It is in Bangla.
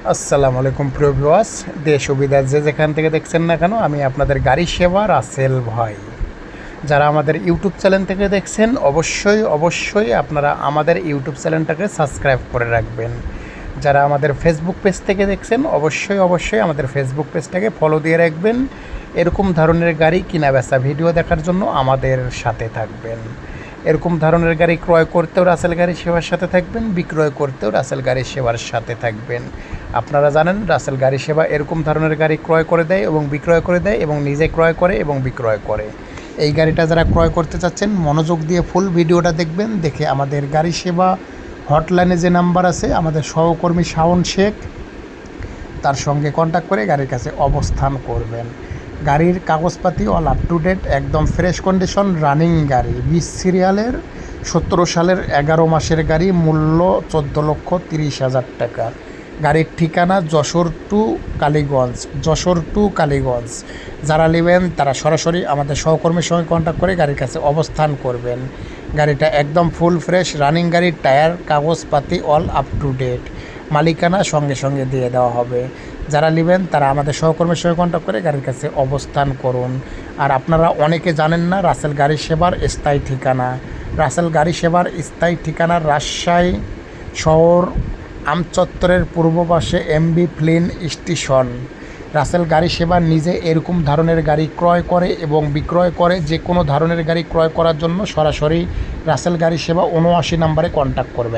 আসসালামু আলাইকুম প্রিয় ভিউয়ার্স, দেশ ও বিদেশ যে যেখান থেকে দেখছেন না কেন, আমি আপনাদের গাড়ি সেবা রাসেল ভাই। যারা আমাদের ইউটিউব চ্যানেল থেকে দেখছেন অবশ্যই আপনারা আমাদের ইউটিউব চ্যানেলটাকে সাবস্ক্রাইব করে রাখবেন। যারা আমাদের ফেসবুক পেজ থেকে দেখছেন অবশ্যই আমাদের ফেসবুক পেজটাকে ফলো দিয়ে রাখবেন। এরকম ধরনের গাড়ি কিনা বেচা ভিডিও দেখার জন্য আমাদের সাথে থাকবেন। এরকম ধরনের গাড়ি ক্রয় করতেও রাসেল গাড়ি সেবার সাথে থাকবেন, বিক্রয় করতেও রাসেল গাড়ি সেবার সাথে থাকবেন। আপনারা জানেন রাসেল গাড়ি সেবা এরকম ধরনের গাড়ি ক্রয় করে দেয় এবং বিক্রয় করে দেয় এবং নিজে ক্রয় করে এবং বিক্রয় করে। এই গাড়িটা যারা ক্রয় করতে চাচ্ছেন মনোযোগ দিয়ে ফুল ভিডিওটা দেখবেন, দেখে আমাদের গাড়ি সেবা হটলাইনে যে নাম্বার আছে আমাদের সহকর্মী শাওন শেখ, তার সঙ্গে কন্ট্যাক্ট করে গাড়ির কাছে অবস্থান করবেন। গাড়ির কাগজপাতি অল আপ টু ডেট, একদম ফ্রেশ কন্ডিশন, রানিং গাড়ি, 20 সিরিয়ালের 17 সালের 11 মাসের গাড়ি, মূল্য 14,30,000 টাকা। গাড়ির ঠিকানা যশোর টু কালীগঞ্জ। যারা নেবেন তারা সরাসরি আমাদের সহকর্মীর সঙ্গে কন্ট্যাক্ট করে গাড়ির কাছে অবস্থান করবেন। গাড়িটা একদম ফুল ফ্রেশ রানিং গাড়ির, টায়ার কাগজপাতি অল আপ টু ডেট, মালিকানা সঙ্গে দিয়ে দেওয়া হবে। যারা নেবেন তারা আমাদের সহকর্মীর সঙ্গে কন্ট্যাক্ট করে গাড়ির কাছে অবস্থান করুন। আর আপনারা অনেকে জানেন না রাসেল গাড়ি সেবার স্থায়ী ঠিকানা। রাসেল গাড়ি সেবার স্থায়ী ঠিকানা রাজশাহী শহর, আমচত্বরের পূর্ব পাশে এমবি ফ্লিন স্টেশন। রাসেল গাড়ি সেবা নিজে এরকম ধরনের গাড়ি ক্রয় করে এবং বিক্রয় করে। যে কোনো ধরনের গাড়ি ক্রয় করার জন্য সরাসরি রাসেল গাড়ি সেবা 79 নম্বরে কন্ট্যাক্ট করবেন।